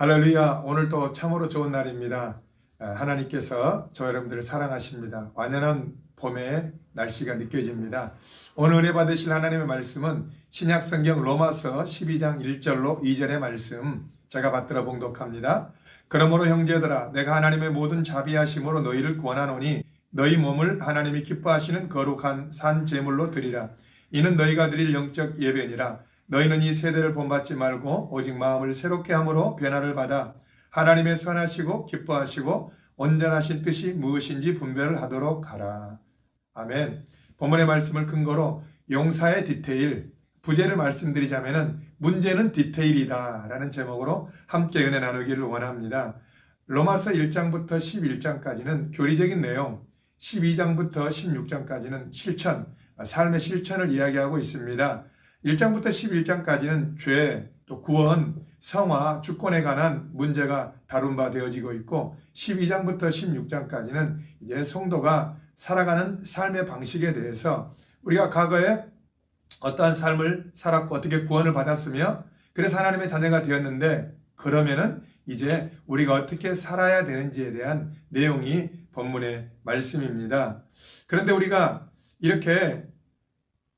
할렐루야. 오늘도 참으로 좋은 날입니다. 하나님께서 저 여러분들을 사랑하십니다. 완연한 봄의 날씨가 느껴집니다. 오늘 은혜 받으실 하나님의 말씀은 신약성경 로마서 12장 1절로 2절의 말씀 제가 받들어 봉독합니다. 그러므로 형제들아 내가 하나님의 모든 자비하심으로 너희를 구원하노니 너희 몸을 하나님이 기뻐하시는 거룩한 산 제물로 드리라. 이는 너희가 드릴 영적 예배니라. 너희는 이 세대를 본받지 말고 오직 마음을 새롭게 함으로 변화를 받아 하나님의 선하시고 기뻐하시고 온전하신 뜻이 무엇인지 분별을 하도록 하라. 아멘. 본문의 말씀을 근거로 용사의 디테일, 부제를 말씀드리자면 문제는 디테일이다 라는 제목으로 함께 은혜 나누기를 원합니다. 로마서 1장부터 11장까지는 교리적인 내용, 12장부터 16장까지는 실천, 삶의 실천을 이야기하고 있습니다. 1장부터 11장까지는 죄, 또 구원, 성화, 주권에 관한 문제가 다룬 바 되어지고 있고 12장부터 16장까지는 이제 성도가 살아가는 삶의 방식에 대해서 우리가 과거에 어떠한 삶을 살았고 어떻게 구원을 받았으며 그래서 하나님의 자녀가 되었는데 그러면은 이제 우리가 어떻게 살아야 되는지에 대한 내용이 본문의 말씀입니다. 그런데 우리가 이렇게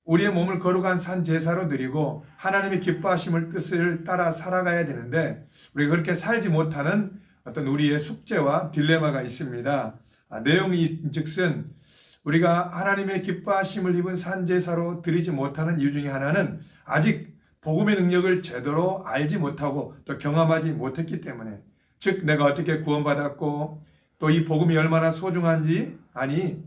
우리의 몸을 거룩한 산 제사로 드리고 하나님의 기뻐하심을 뜻을 따라 살아가야 되는데 우리가 그렇게 살지 못하는 어떤 우리의 숙제와 딜레마가 있습니다. 내용이 즉슨 우리가 하나님의 기뻐하심을 입은 산 제사로 드리지 못하는 이유 중에 하나는 아직 복음의 능력을 제대로 알지 못하고 또 경험하지 못했기 때문에, 즉 내가 어떻게 구원받았고 또 이 복음이 얼마나 소중한지, 아니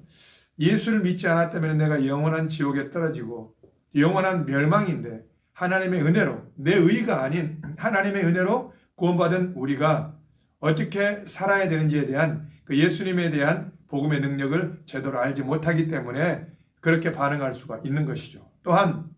예수를 믿지 않았다면 내가 영원한 지옥에 떨어지고 영원한 멸망인데 하나님의 은혜로, 내 의가 아닌 하나님의 은혜로 구원받은 우리가 어떻게 살아야 되는지에 대한 그 예수님에 대한 복음의 능력을 제대로 알지 못하기 때문에 그렇게 반응할 수가 있는 것이죠. 또한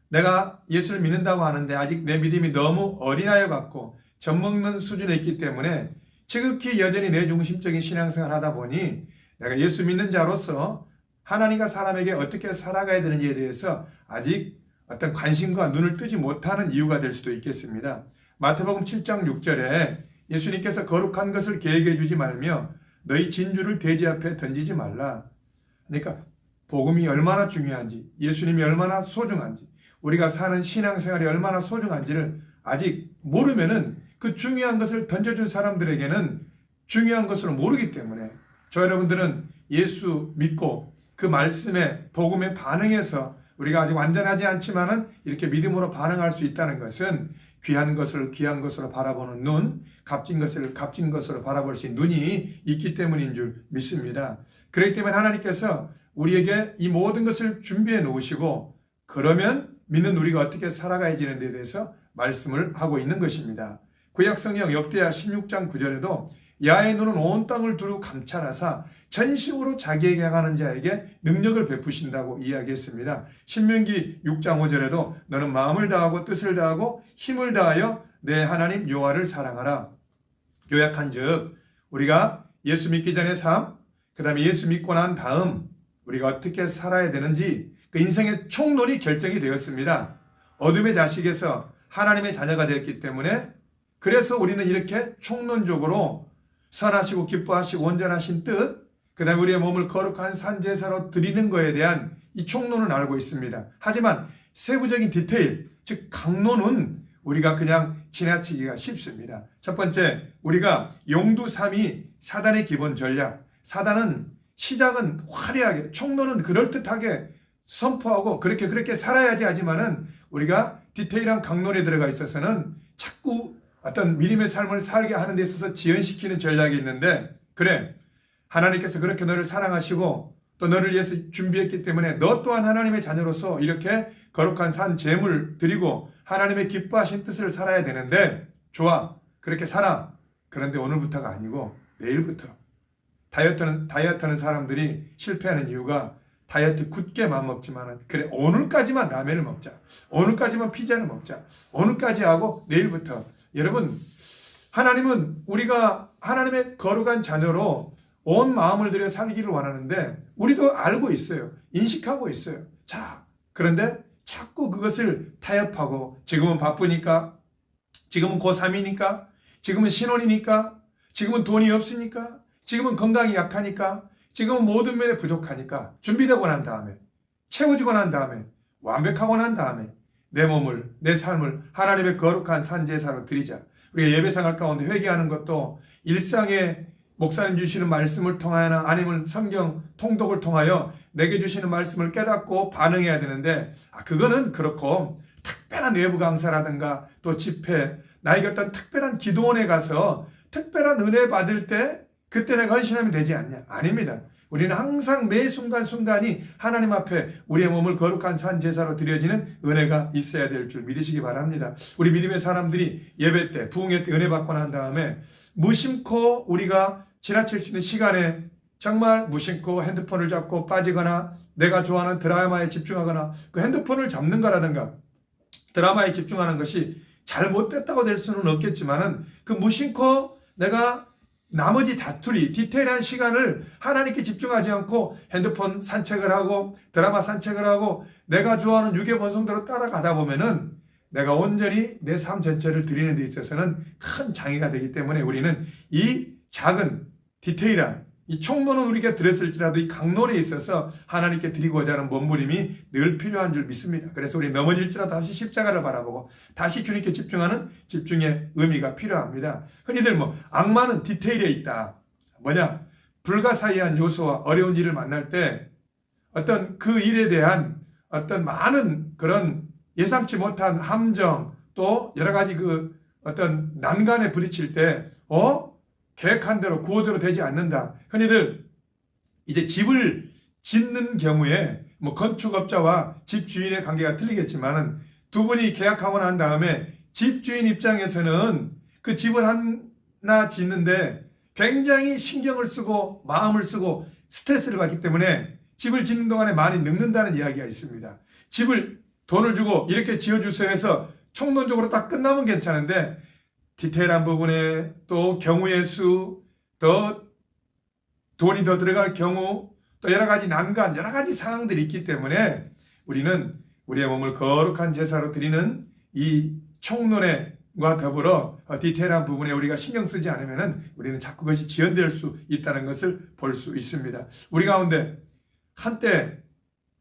내가 예수를 믿는다고 하는데 아직 내 믿음이 너무 어린아이 같고 젖먹는 수준에 있기 때문에 지극히 여전히 내 중심적인 신앙생활을 하다 보니 내가 예수 믿는 자로서 하나님과 사람에게 어떻게 살아가야 되는지에 대해서 아직 어떤 관심과 눈을 뜨지 못하는 이유가 될 수도 있겠습니다. 마태복음 7장 6절에 예수님께서 거룩한 것을 계획해 주지 말며 너희 진주를 돼지 앞에 던지지 말라. 그러니까 복음이 얼마나 중요한지, 예수님이 얼마나 소중한지, 우리가 사는 신앙생활이 얼마나 소중한지를 아직 모르면은 그 중요한 것을 던져준 사람들에게는 중요한 것을 모르기 때문에 저 여러분들은 예수 믿고 그 말씀에 복음에 반응해서 우리가 아직 완전하지 않지만은 이렇게 믿음으로 반응할 수 있다는 것은 귀한 것을 귀한 것으로 바라보는 눈, 값진 것을 값진 것으로 바라볼 수 있는 눈이 있기 때문인 줄 믿습니다. 그렇기 때문에 하나님께서 우리에게 이 모든 것을 준비해 놓으시고 그러면 믿는 우리가 어떻게 살아가야 되는 데 대해서 말씀을 하고 있는 것입니다. 구약성경 역대하 16장 9절에도 야의 눈은 온 땅을 두루 감찰하사 전심으로 자기에게 향하는 자에게 능력을 베푸신다고 이야기했습니다. 신명기 6장 5절에도 너는 마음을 다하고 뜻을 다하고 힘을 다하여 내 하나님 여호와를 사랑하라. 요약한 즉 우리가 예수 믿기 전의 삶, 그 다음에 예수 믿고 난 다음 우리가 어떻게 살아야 되는지 그 인생의 총론이 결정이 되었습니다. 어둠의 자식에서 하나님의 자녀가 되었기 때문에 그래서 우리는 이렇게 총론적으로 선하시고 기뻐하시고 온전하신 뜻, 그 다음에 우리의 몸을 거룩한 산제사로 드리는 것에 대한 이 총론은 알고 있습니다. 하지만 세부적인 디테일, 즉 강론은 우리가 그냥 지나치기가 쉽습니다. 첫 번째, 우리가 용두삼이 사단의 기본 전략. 사단은 시작은 화려하게, 총론은 그럴듯하게 선포하고 그렇게 살아야지 하지만은 우리가 디테일한 강론에 들어가 있어서는 자꾸 어떤 믿음의 삶을 살게 하는 데 있어서 지연시키는 전략이 있는데, 그래 하나님께서 그렇게 너를 사랑하시고 또 너를 위해서 준비했기 때문에 너 또한 하나님의 자녀로서 이렇게 거룩한 산 제물 드리고 하나님의 기뻐하신 뜻을 살아야 되는데 좋아, 그렇게 살아. 그런데 오늘부터가 아니고 내일부터. 다이어트하는 사람들이 실패하는 이유가 다이어트 굳게 마음먹지만은 그래 오늘까지만 라면을 먹자, 오늘까지만 피자를 먹자, 오늘까지 하고 내일부터. 여러분, 하나님은 우리가 하나님의 거룩한 자녀로 온 마음을 들여 살기를 원하는데 우리도 알고 있어요. 인식하고 있어요. 자, 그런데 자꾸 그것을 타협하고 지금은 바쁘니까 지금은 고3이니까? 지금은 신혼이니까? 지금은 돈이 없으니까? 지금은 건강이 약하니까? 지금은 모든 면에 부족하니까? 준비되고 난 다음에, 채워지고 난 다음에, 완벽하고 난 다음에 내 몸을, 내 삶을 하나님의 거룩한 산제사로 드리자. 우리가 예배생활 가운데 회개하는 것도 일상의 목사님 주시는 말씀을 통하여나 아니면 성경 통독을 통하여 내게 주시는 말씀을 깨닫고 반응해야 되는데, 그거는 그렇고 특별한 외부 강사라든가 또 집회, 나에게 어떤 특별한 기도원에 가서 특별한 은혜 받을 때 그때 내가 헌신하면 되지 않냐? 아닙니다. 우리는 항상 매 순간순간이 하나님 앞에 우리의 몸을 거룩한 산 제사로 드려지는 은혜가 있어야 될 줄 믿으시기 바랍니다. 우리 믿음의 사람들이 예배 때, 부흥회 때 은혜 받고 난 다음에 무심코 우리가 지나칠 수 있는 시간에 정말 무심코 핸드폰을 잡고 빠지거나 내가 좋아하는 드라마에 집중하거나 그 핸드폰을 잡는 거라든가 드라마에 집중하는 것이 잘못됐다고 될 수는 없겠지만은 그 무심코 내가 나머지 다투리 디테일한 시간을 하나님께 집중하지 않고 핸드폰 산책을 하고 드라마 산책을 하고 내가 좋아하는 육의 본성대로 따라가다 보면은 내가 온전히 내 삶 전체를 드리는 데 있어서는 큰 장애가 되기 때문에 우리는 이 작은 디테일한 이 총론은 우리가 들었을지라도 이 강론에 있어서 하나님께 드리고자 하는 몸부림이 늘 필요한 줄 믿습니다. 그래서 우리 넘어질지라도 다시 십자가를 바라보고 다시 주님께 집중하는 집중의 의미가 필요합니다. 흔히들 악마는 디테일에 있다. 뭐냐? 불가사의한 요소와 어려운 일을 만날 때 어떤 그 일에 대한 어떤 많은 그런 예상치 못한 함정 또 여러 가지 그 어떤 난간에 부딪힐 때 계획한 대로 구호대로 되지 않는다. 흔히들 이제 집을 짓는 경우에 건축업자와 집주인의 관계가 틀리겠지만은 두 분이 계약하고 난 다음에 집주인 입장에서는 그 집을 하나 짓는데 굉장히 신경을 쓰고 마음을 쓰고 스트레스를 받기 때문에 집을 짓는 동안에 많이 늙는다는 이야기가 있습니다. 집을 돈을 주고 이렇게 지어주세요 해서 총론적으로 딱 끝나면 괜찮은데 디테일한 부분에 또 경우의 수, 더 돈이 더 들어갈 경우, 또 여러 가지 난간, 여러 가지 상황들이 있기 때문에 우리는 우리의 몸을 거룩한 제사로 드리는 이 총론과 더불어 디테일한 부분에 우리가 신경 쓰지 않으면 우리는 자꾸 그것이 지연될 수 있다는 것을 볼 수 있습니다. 우리 가운데 한때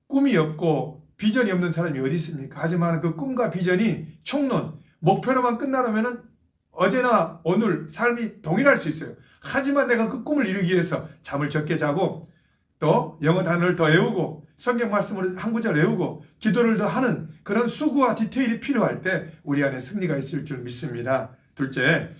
꿈이 없고 비전이 없는 사람이 어디 있습니까? 하지만 그 꿈과 비전이 총론, 목표로만 끝나려면 어제나 오늘 삶이 동일할 수 있어요. 하지만 내가 그 꿈을 이루기 위해서 잠을 적게 자고 또 영어 단어를 더 외우고 성경 말씀을 한 구절 외우고 기도를 더 하는 그런 수고와 디테일이 필요할 때 우리 안에 승리가 있을 줄 믿습니다. 둘째,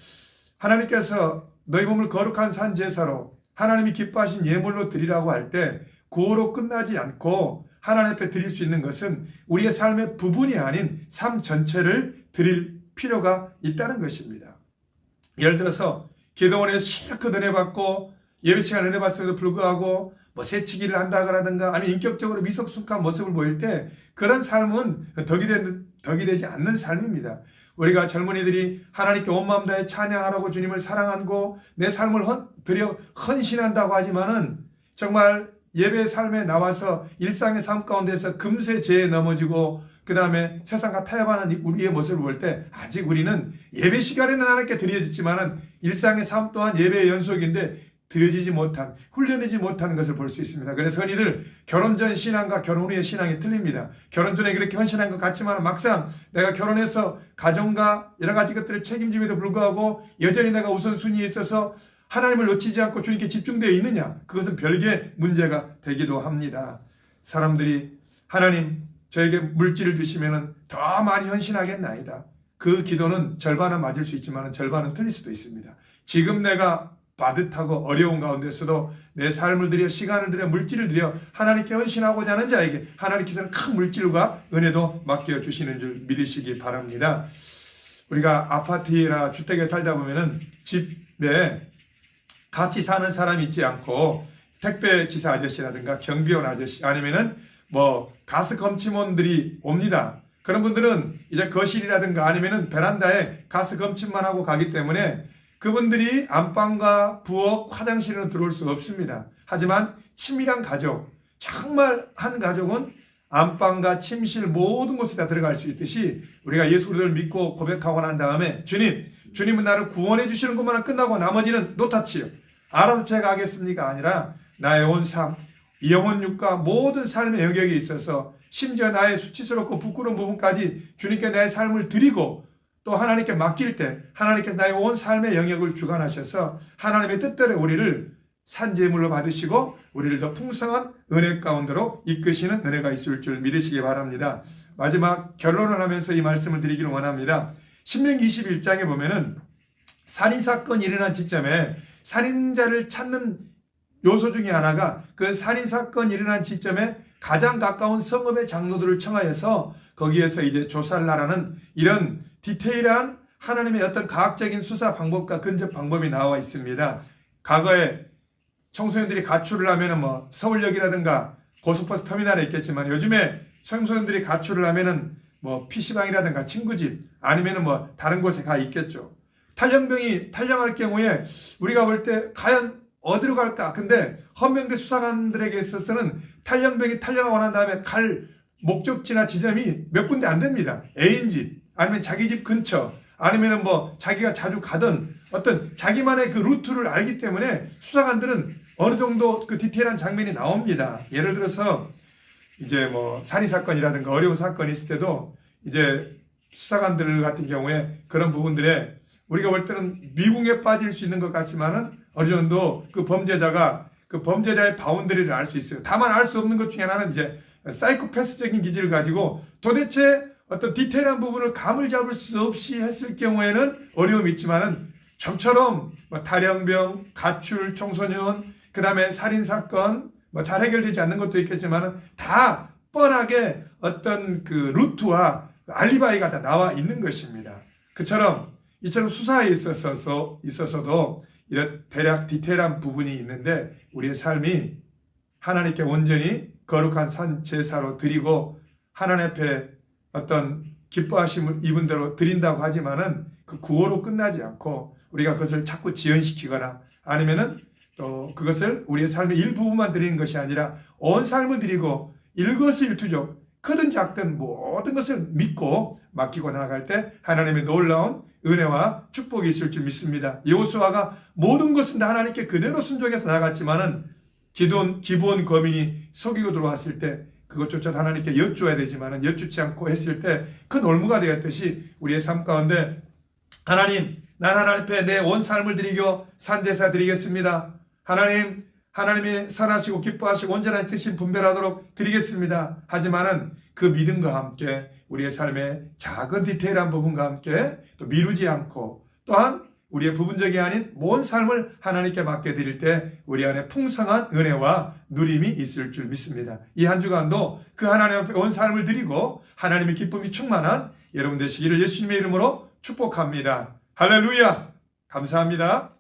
하나님께서 너희 몸을 거룩한 산 제사로 하나님이 기뻐하신 예물로 드리라고 할 때 구호로 끝나지 않고 하나님 앞에 드릴 수 있는 것은 우리의 삶의 부분이 아닌 삶 전체를 드릴 필요가 있다는 것입니다. 예를 들어서 기도원에서 실컷 은혜 받고 예배 시간 은혜 받음에도 불구하고 새치기를 한다라든가 아니면 인격적으로 미석숙한 모습을 보일 때 그런 삶은 덕이 되지 않는 삶입니다. 우리가 젊은이들이 하나님께 온 마음 다해 찬양하라고 주님을 사랑하고 내 삶을 헌신한다고 하지만은 정말 예배 삶에 나와서 일상의 삶 가운데서 금세 죄에 넘어지고 그 다음에 세상과 타협하는 우리의 모습을 볼 때 아직 우리는 예배 시간에는 하나님께 드려지지만은 일상의 삶 또한 예배의 연속인데 드려지지 못한, 훈련되지 못하는 것을 볼 수 있습니다. 그래서 흔히들 결혼 전 신앙과 결혼 후의 신앙이 틀립니다. 결혼 전에 그렇게 헌신한 것 같지만 막상 내가 결혼해서 가정과 여러 가지 것들을 책임짐에도 불구하고 여전히 내가 우선순위에 있어서 하나님을 놓치지 않고 주님께 집중되어 있느냐? 그것은 별개의 문제가 되기도 합니다. 사람들이 하나님 저에게 물질을 주시면 더 많이 헌신하겠나이다. 그 기도는 절반은 맞을 수 있지만 절반은 틀릴 수도 있습니다. 지금 내가 빠듯하고 어려운 가운데서도 내 삶을 들여 시간을 들여 물질을 들여 하나님께 헌신하고자 하는 자에게 하나님께서는 큰 물질과 은혜도 맡겨주시는 줄 믿으시기 바랍니다. 우리가 아파트나 주택에 살다 보면은 집에 같이 사는 사람이 있지 않고 택배 기사 아저씨라든가 경비원 아저씨 아니면은 가스 검침원들이 옵니다. 그런 분들은 이제 거실이라든가 아니면은 베란다에 가스 검침만 하고 가기 때문에 그분들이 안방과 부엌, 화장실은 들어올 수 없습니다. 하지만 친밀한 가족, 정말 한 가족은 안방과 침실 모든 곳에 다 들어갈 수 있듯이 우리가 예수 그리스도를 믿고 고백하고 난 다음에 주님은 나를 구원해 주시는 것만 끝나고 나머지는 노타치요. 알아서 제가 하겠습니까? 아니라 나의 온 삶, 영혼 육과 모든 삶의 영역에 있어서 심지어 나의 수치스럽고 부끄러운 부분까지 주님께 나의 삶을 드리고 또 하나님께 맡길 때 하나님께서 나의 온 삶의 영역을 주관하셔서 하나님의 뜻대로 우리를 산재물로 받으시고 우리를 더 풍성한 은혜 가운데로 이끄시는 은혜가 있을 줄 믿으시기 바랍니다. 마지막 결론을 하면서 이 말씀을 드리기를 원합니다. 신명기 21장에 보면은 살인사건이 일어난 지점에 살인자를 찾는 요소 중에 하나가 그 살인사건이 일어난 지점에 가장 가까운 성읍의 장로들을 청하여서 거기에서 이제 조사를 하라는 이런 디테일한 하나님의 어떤 과학적인 수사 방법과 근접 방법이 나와 있습니다. 과거에 청소년들이 가출을 하면은 뭐 서울역이라든가 고속버스 터미널에 있겠지만 요즘에 청소년들이 가출을 하면은 뭐 PC방이라든가 친구집 아니면은 뭐 다른 곳에 가 있겠죠. 탈영병이 탈영할 경우에 우리가 볼 때 과연 어디로 갈까? 근데 헌병대 수사관들에게 있어서는 탈영병이 탈영하고 난 다음에 갈 목적지나 지점이 몇 군데 안 됩니다. 애인 집 아니면 자기 집 근처 아니면은 뭐 자기가 자주 가던 어떤 자기만의 그 루트를 알기 때문에 수사관들은 어느 정도 그 디테일한 장면이 나옵니다. 예를 들어서 이제 뭐 살인사건이라든가 어려운 사건이 있을 때도 이제 수사관들 같은 경우에 그런 부분들에 우리가 볼 때는 미궁에 빠질 수 있는 것 같지만은 어느 정도 그 범죄자가 그 범죄자의 바운더리를 알 수 있어요. 다만 알 수 없는 것 중에 하나는 이제 사이코패스적인 기질을 가지고 도대체 어떤 디테일한 부분을 감을 잡을 수 없이 했을 경우에는 어려움이 있지만은 좀처럼 뭐 탈영병, 가출, 청소년, 그 다음에 살인사건, 뭐 잘 해결되지 않는 것도 있겠지만은 다 뻔하게 어떤 그 루트와 알리바이가 다 나와 있는 것입니다. 이처럼 수사에 있어서도 이런 대략 디테일한 부분이 있는데 우리의 삶이 하나님께 온전히 거룩한 산 제사로 드리고 하나님 앞에 어떤 기뻐하심을 입은 대로 드린다고 하지만은 그 구호로 끝나지 않고 우리가 그것을 자꾸 지연시키거나 아니면은 또 그것을 우리의 삶의 일부분만 드리는 것이 아니라 온 삶을 드리고 일거수일투족 크든 작든 모든 것을 믿고 맡기고 나아갈 때 하나님의 놀라운 은혜와 축복이 있을 줄 믿습니다. 여호수아가 모든 것은 다 하나님께 그대로 순종해서 나아갔지만은 기브온 거민이 속이고 들어왔을 때 그것조차 하나님께 여쭈어야 되지만은 여쭈지 않고 했을 때 큰 올무가 되었듯이 우리의 삶 가운데 하나님, 난 하나님 앞에 내 온 삶을 드리고 산제사 드리겠습니다. 하나님이 선하시고 기뻐하시고 온전한 뜻이 분별하도록 드리겠습니다. 하지만은 그 믿음과 함께 우리의 삶의 작은 디테일한 부분과 함께 또 미루지 않고 또한 우리의 부분적이 아닌 모든 삶을 하나님께 맡겨 드릴 때 우리 안에 풍성한 은혜와 누림이 있을 줄 믿습니다. 이 한 주간도 그 하나님 앞에 온 삶을 드리고 하나님의 기쁨이 충만한 여러분 되시기를 예수님의 이름으로 축복합니다. 할렐루야! 감사합니다.